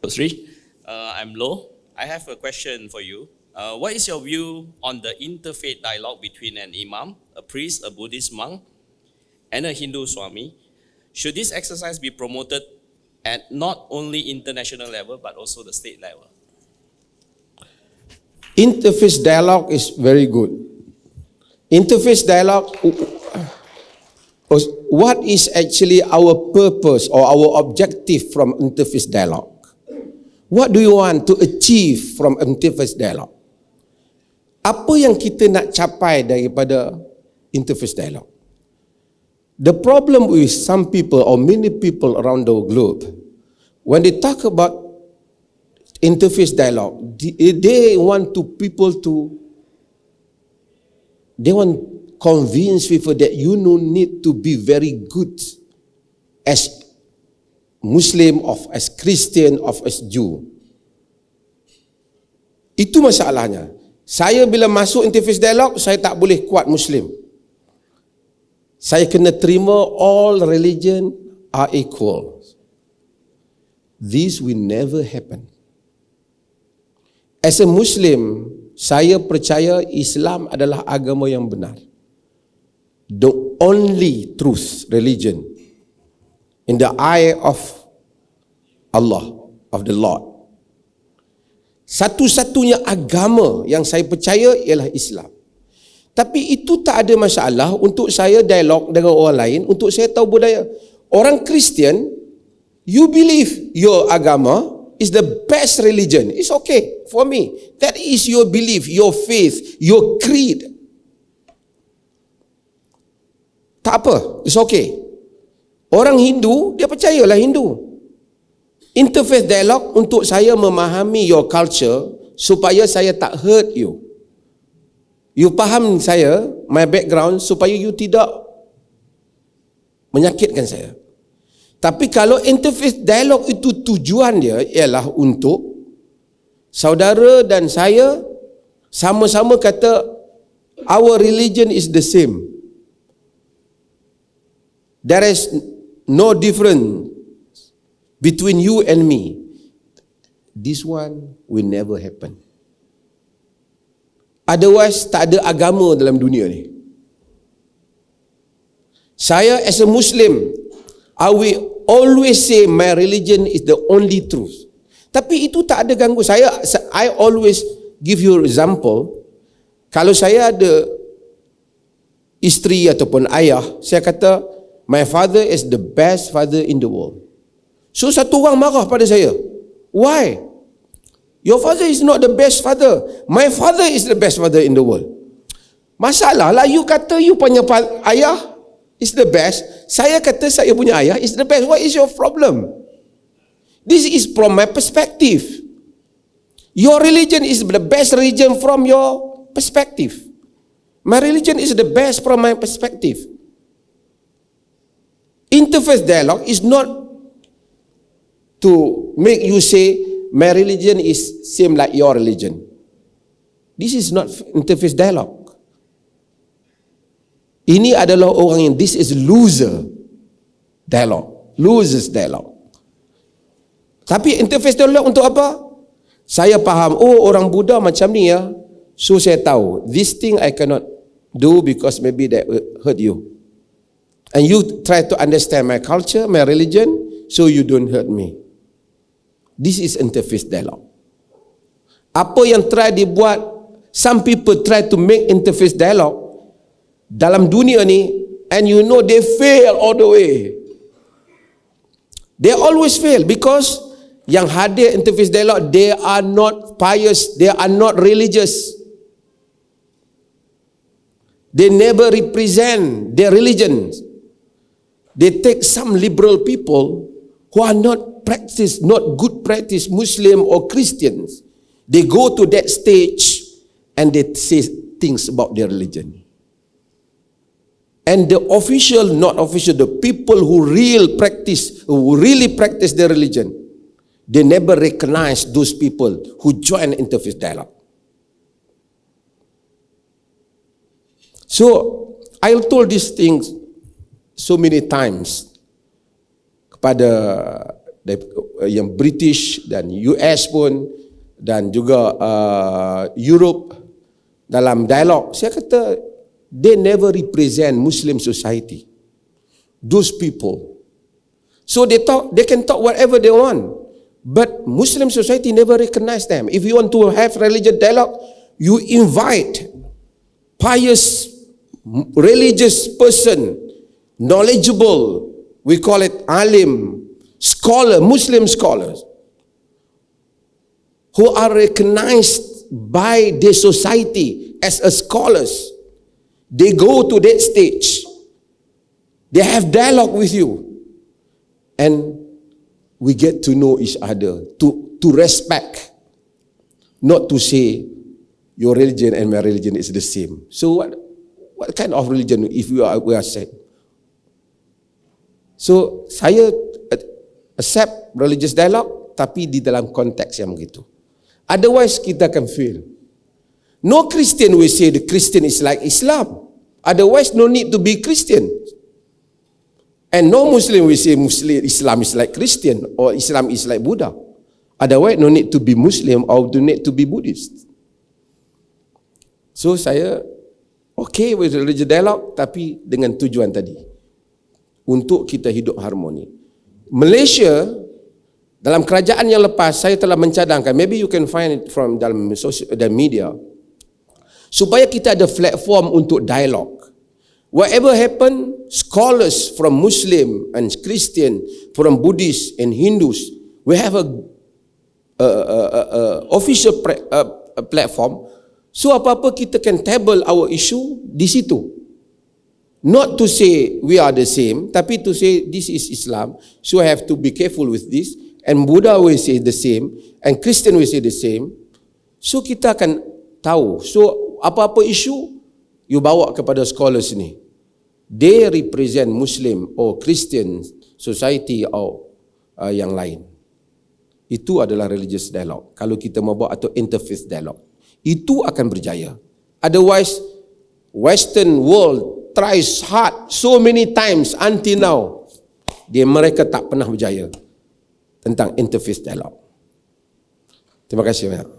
Sri, I'm Lo. I have a question for you. What is your view on the interfaith dialogue between an imam, a priest, a Buddhist monk, and a Hindu Swami? Should this exercise be promoted at not only international level but also the state level? Interfaith dialogue is very good. Interfaith dialogue, what is actually our purpose or our objective from interfaith dialogue? What do you want to achieve from interfaith dialogue? Apa yang kita nak capai daripada interfaith dialogue? The problem with some people or many people around the globe, when they talk about interfaith dialogue, they want convince people that you no need to be very good as Muslim or as Christian or as Jew. Itu masalahnya. Saya bila masuk interfaith dialogue, saya tak boleh kuat Muslim. Saya kena terima all religion are equal. This will never happen. As a Muslim, saya percaya Islam adalah agama yang benar. The only truth religion in the eye of Allah, of the Lord. Satu-satunya agama yang saya percaya ialah Islam. Tapi itu tak ada masalah untuk saya dialog dengan orang lain, untuk saya tahu budaya. Orang Kristian, you believe your agama is the best religion. It's okay for me. That is your belief, your faith, your creed. Tak apa, it's okay. Orang Hindu, dia percayalah Hindu. Interfaith dialogue untuk saya memahami your culture supaya saya tak hurt you. You faham saya, my background, supaya you tidak menyakitkan saya. Tapi kalau interfaith dialogue itu tujuan dia ialah untuk saudara dan saya sama-sama kata our religion is the same. There is no difference between you and me. This one will never happen. Otherwise, tak ada agama dalam dunia ni. Saya as a Muslim, I will always say my religion is the only truth. Tapi itu tak ada ganggu saya. I always give you example. Kalau saya ada isteri ataupun ayah, saya kata my father is the best father in the world. So satu orang marah pada saya. Why? Your father is not the best father. My father is the best father in the world. Masalah lah, you kata you punya ayah is the best. Saya kata saya punya ayah is the best. What is your problem? This is from my perspective. Your religion is the best religion from your perspective. My religion is the best from my perspective. Interfaith dialogue is not to make you say my religion is same like your religion. This is not interfaith dialogue. Ini adalah orang yang this is loser dialogue, losers dialogue. Tapi interfaith dialogue untuk apa? Saya faham, oh orang Buddha macam ni ya. So saya tahu, this thing I cannot do because maybe that will hurt you. And you try to understand my culture, my religion, so you don't hurt me. This is interfaith dialogue. Apa yang try dibuat, some people try to make interfaith dialogue dalam dunia ni, and you know they fail all the way. They always fail because yang hadir interfaith dialogue, they are not pious, they are not religious. They never represent their religions. They take some liberal people who are not good practice Muslim or Christians. They go to that stage and they say things about their religion. And the official, not official, the people who really practice their religion, they never recognize those people who join interfaith dialogue. So I told these things so many times kepada yang British dan US pun dan juga Europe dalam dialog, saya kata they never represent Muslim society. Those people. So they can talk whatever they want. But Muslim society never recognize them. If you want to have religious dialogue, you invite pious religious person, knowledgeable, we call it alim, scholar, Muslim scholars, who are recognized by the society as a scholars. They go to that stage. They have dialogue with you. And we get to know each other, to respect, not to say your religion and my religion is the same. So what kind of religion if we are saying? So saya accept religious dialogue, tapi di dalam konteks yang begitu. Otherwise kita akan fail. No Christian will say the Christian is like Islam. Otherwise no need to be Christian. And no Muslim will say Islam is like Christian or Islam is like Buddha. Otherwise no need to be Muslim or no need to be Buddhist. So saya okay with religious dialogue, tapi dengan tujuan tadi, untuk kita hidup harmoni. Malaysia, dalam kerajaan yang lepas, saya telah mencadangkan, maybe you can find it from dalam media, supaya kita ada platform untuk dialog. Whatever happen, scholars from Muslim and Christian, from Buddhist and Hindus, we have a official platform. So apa-apa kita can table our issue di situ. Not to say we are the same, tapi to say this is Islam, so I have to be careful with this. And Buddha will say the same, and Christian will say the same. So kita akan tahu. So apa-apa isu, you bawa kepada scholars ni. They represent Muslim or Christian society or yang lain. Itu adalah religious dialogue. Kalau kita mau buat atau interfaith dialogue, itu akan berjaya. Otherwise, Western world tries hard so many times until now, mereka tak pernah berjaya tentang interfaith dialogue. Terima kasih banyak.